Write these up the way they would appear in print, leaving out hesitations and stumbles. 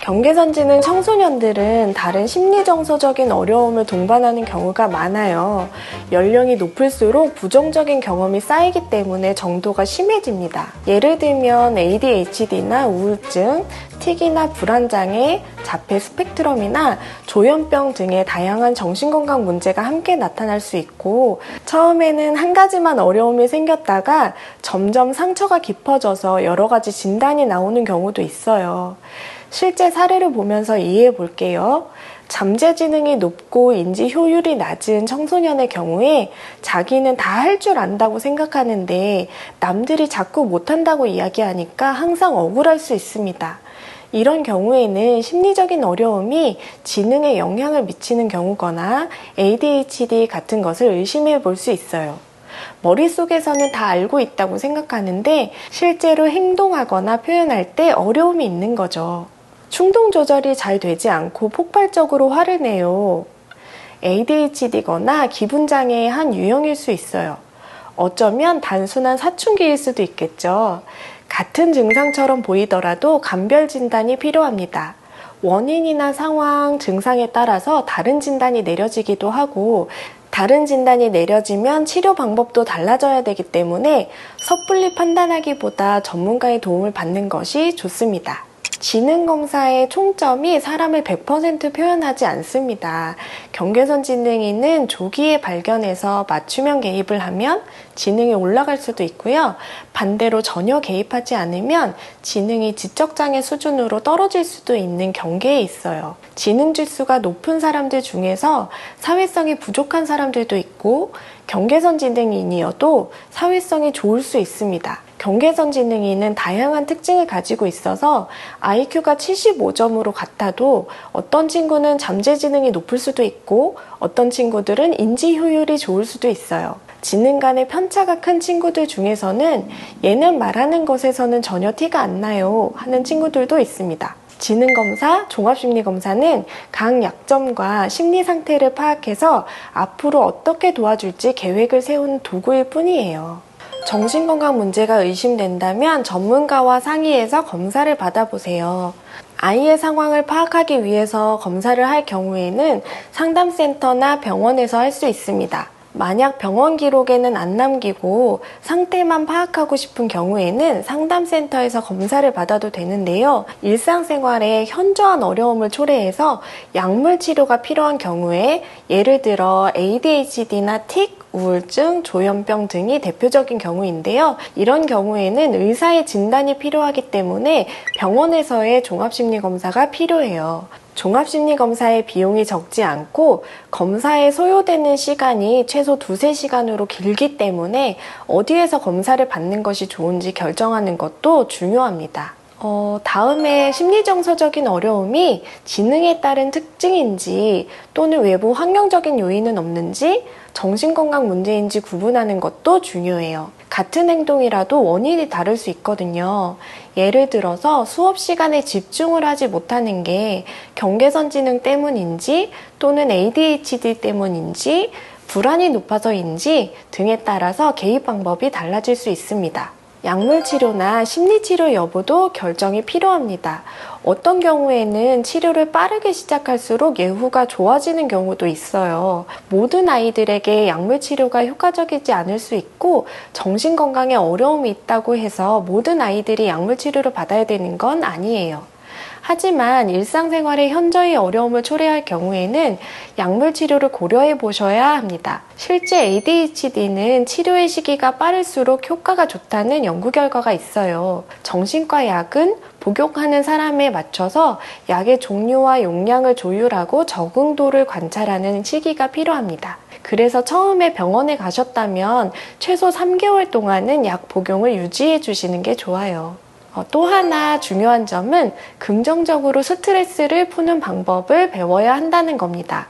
경계선지능 청소년들은 다른 심리정서적인 어려움을 동반하는 경우가 많아요. 연령이 높을수록 부정적인 경험이 쌓이기 때문에 정도가 심해집니다. 예를 들면 ADHD나 우울증, 틱이나 불안장애, 자폐 스펙트럼이나 조현병 등의 다양한 정신건강 문제가 함께 나타날 수 있고, 처음에는 한 가지만 어려움이 생겼다가 점점 상처가 깊어져서 여러 가지 진단이 나오는 경우도 있어요. 실제 사례를 보면서 이해해 볼게요. 잠재지능이 높고 인지 효율이 낮은 청소년의 경우에 자기는 다 할 줄 안다고 생각하는데 남들이 자꾸 못한다고 이야기하니까 항상 억울할 수 있습니다. 이런 경우에는 심리적인 어려움이 지능에 영향을 미치는 경우거나 ADHD 같은 것을 의심해 볼 수 있어요. 머릿속에서는 다 알고 있다고 생각하는데 실제로 행동하거나 표현할 때 어려움이 있는 거죠. 충동 조절이 잘 되지 않고 폭발적으로 화를 내요. ADHD거나 기분장애의 한 유형일 수 있어요. 어쩌면 단순한 사춘기일 수도 있겠죠. 같은 증상처럼 보이더라도 감별 진단이 필요합니다. 원인이나 상황, 증상에 따라서 다른 진단이 내려지기도 하고, 다른 진단이 내려지면 치료 방법도 달라져야 되기 때문에 섣불리 판단하기보다 전문가의 도움을 받는 것이 좋습니다. 지능검사의 총점이 사람을 100% 표현하지 않습니다. 경계선지능인은 조기에 발견해서 맞춤형 개입을 하면 지능이 올라갈 수도 있고요. 반대로 전혀 개입하지 않으면 지능이 지적장애 수준으로 떨어질 수도 있는 경계에 있어요. 지능 지수가 높은 사람들 중에서 사회성이 부족한 사람들도 있고, 경계선지능인이어도 사회성이 좋을 수 있습니다. 경계선지능인은 다양한 특징을 가지고 있어서 IQ가 75점으로 같아도 어떤 친구는 잠재지능이 높을 수도 있고 어떤 친구들은 인지 효율이 좋을 수도 있어요. 지능 간의 편차가 큰 친구들 중에서는 얘는 말하는 것에서는 전혀 티가 안 나요 하는 친구들도 있습니다. 지능검사, 종합심리검사는 각 약점과 심리 상태를 파악해서 앞으로 어떻게 도와줄지 계획을 세우는 도구일 뿐이에요. 정신건강 문제가 의심된다면 전문가와 상의해서 검사를 받아보세요. 아이의 상황을 파악하기 위해서 검사를 할 경우에는 상담센터나 병원에서 할 수 있습니다. 만약 병원 기록에는 안 남기고 상태만 파악하고 싶은 경우에는 상담센터에서 검사를 받아도 되는데요. 일상생활에 현저한 어려움을 초래해서 약물 치료가 필요한 경우에, 예를 들어 ADHD나 틱, 우울증, 조현병 등이 대표적인 경우인데요. 이런 경우에는 의사의 진단이 필요하기 때문에 병원에서의 종합심리검사가 필요해요. 종합심리검사의 비용이 적지 않고 검사에 소요되는 시간이 최소 2~3시간으로 길기 때문에 어디에서 검사를 받는 것이 좋은지 결정하는 것도 중요합니다. 다음에 심리정서적인 어려움이 지능에 따른 특징인지 또는 외부 환경적인 요인은 없는지 정신건강 문제인지 구분하는 것도 중요해요. 같은 행동이라도 원인이 다를 수 있거든요. 예를 들어서 수업 시간에 집중을 하지 못하는 게 경계선지능 때문인지 또는 ADHD 때문인지 불안이 높아서인지 등에 따라서 개입 방법이 달라질 수 있습니다. 약물 치료나 심리치료 여부도 결정이 필요합니다. 어떤 경우에는 치료를 빠르게 시작할수록 예후가 좋아지는 경우도 있어요. 모든 아이들에게 약물 치료가 효과적이지 않을 수 있고 정신건강에 어려움이 있다고 해서 모든 아이들이 약물 치료를 받아야 되는 건 아니에요. 하지만 일상생활에 현저히 어려움을 초래할 경우에는 약물 치료를 고려해 보셔야 합니다. 실제 ADHD는 치료의 시기가 빠를수록 효과가 좋다는 연구 결과가 있어요. 정신과 약은 복용하는 사람에 맞춰서 약의 종류와 용량을 조율하고 적응도를 관찰하는 시기가 필요합니다. 그래서 처음에 병원에 가셨다면 최소 3개월 동안은 약 복용을 유지해 주시는 게 좋아요. 또 하나 중요한 점은 긍정적으로 스트레스를 푸는 방법을 배워야 한다는 겁니다.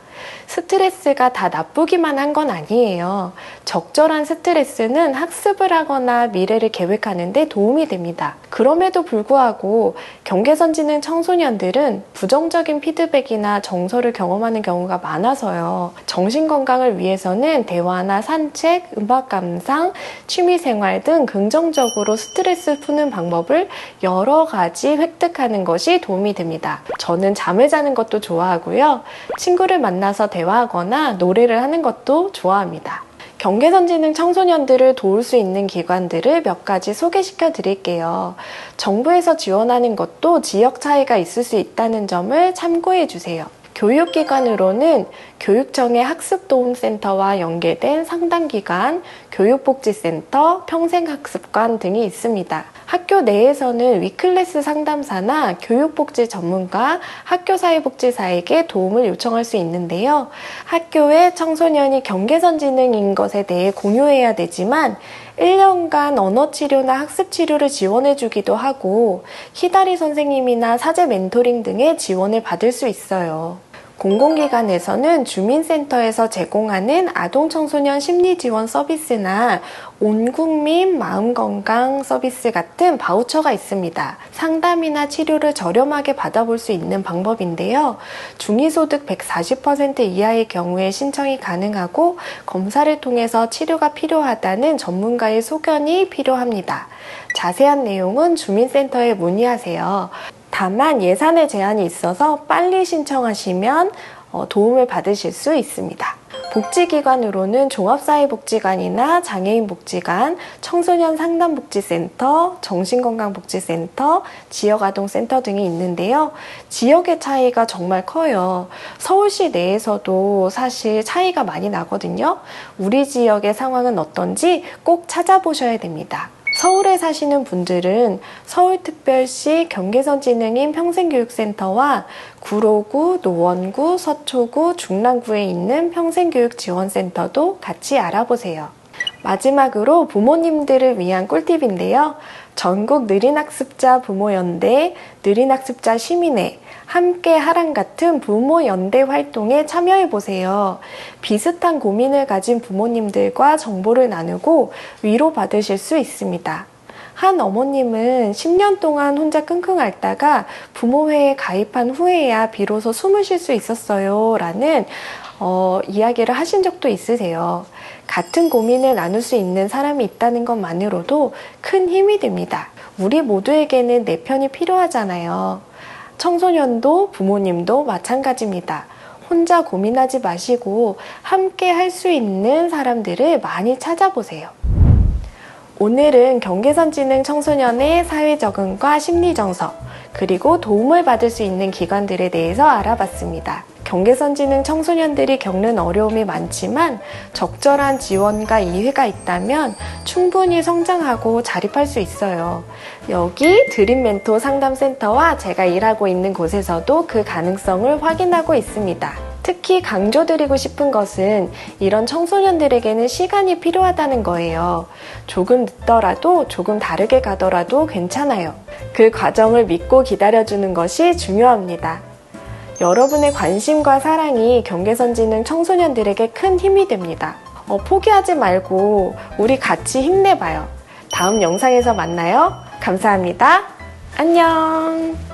스트레스가 다 나쁘기만 한 건 아니에요. 적절한 스트레스는 학습을 하거나 미래를 계획하는 데 도움이 됩니다. 그럼에도 불구하고 경계선지능 청소년들은 부정적인 피드백이나 정서를 경험하는 경우가 많아서요. 정신건강을 위해서는 대화나 산책, 음악 감상, 취미생활 등 긍정적으로 스트레스 푸는 방법을 여러 가지 획득하는 것이 도움이 됩니다. 저는 잠을 자는 것도 좋아하고요. 친구를 만나서 대화하거나 노래를 하는 것도 좋아합니다. 경계선지능 청소년들을 도울 수 있는 기관들을 몇 가지 소개시켜 드릴게요. 정부에서 지원하는 것도 지역 차이가 있을 수 있다는 점을 참고해 주세요. 교육기관으로는 교육청의 학습도움센터와 연계된 상담기관, 교육복지센터, 평생학습관 등이 있습니다. 학교 내에서는 위클래스 상담사나 교육복지 전문가, 학교사회복지사에게 도움을 요청할 수 있는데요. 학교에 청소년이 경계선지능인 것에 대해 공유해야 되지만 1년간 언어치료나 학습치료를 지원해주기도 하고 히다리 선생님이나 사제 멘토링 등의 지원을 받을 수 있어요. 공공기관에서는 주민센터에서 제공하는 아동청소년 심리지원 서비스나 온국민 마음건강 서비스 같은 바우처가 있습니다. 상담이나 치료를 저렴하게 받아볼 수 있는 방법인데요. 중위소득 140% 이하의 경우에 신청이 가능하고 검사를 통해서 치료가 필요하다는 전문가의 소견이 필요합니다. 자세한 내용은 주민센터에 문의하세요. 다만 예산의 제한이 있어서 빨리 신청하시면 도움을 받으실 수 있습니다. 복지기관으로는 종합사회복지관이나 장애인복지관, 청소년 상담복지센터, 정신건강복지센터, 지역아동센터 등이 있는데요. 지역의 차이가 정말 커요. 서울시 내에서도 사실 차이가 많이 나거든요. 우리 지역의 상황은 어떤지 꼭 찾아보셔야 됩니다. 서울에 사시는 분들은 서울특별시 경계선지능인 평생교육센터와 구로구, 노원구, 서초구, 중랑구에 있는 평생교육지원센터도 같이 알아보세요. 마지막으로 부모님들을 위한 꿀팁인데요. 전국 느린학습자 부모연대, 느린학습자 시민회, 함께하랑 같은 부모연대 활동에 참여해보세요. 비슷한 고민을 가진 부모님들과 정보를 나누고 위로받으실 수 있습니다. 한 어머님은 10년 동안 혼자 끙끙 앓다가 부모회에 가입한 후에야 비로소 숨을 쉴 수 있었어요 라는 이야기를 하신 적도 있으세요. 같은 고민을 나눌 수 있는 사람이 있다는 것만으로도 큰 힘이 됩니다. 우리 모두에게는 내 편이 필요하잖아요. 청소년도 부모님도 마찬가지입니다. 혼자 고민하지 마시고 함께 할 수 있는 사람들을 많이 찾아보세요. 오늘은 경계선지능 청소년의 사회적응과 심리정서, 그리고 도움을 받을 수 있는 기관들에 대해서 알아봤습니다. 경계선지능 청소년들이 겪는 어려움이 많지만 적절한 지원과 이해가 있다면 충분히 성장하고 자립할 수 있어요. 여기 드림멘토 상담센터와 제가 일하고 있는 곳에서도 그 가능성을 확인하고 있습니다. 특히 강조드리고 싶은 것은 이런 청소년들에게는 시간이 필요하다는 거예요. 조금 늦더라도 조금 다르게 가더라도 괜찮아요. 그 과정을 믿고 기다려주는 것이 중요합니다. 여러분의 관심과 사랑이 경계선지능 청소년들에게 큰 힘이 됩니다. 포기하지 말고 우리 같이 힘내봐요. 다음 영상에서 만나요. 감사합니다. 안녕.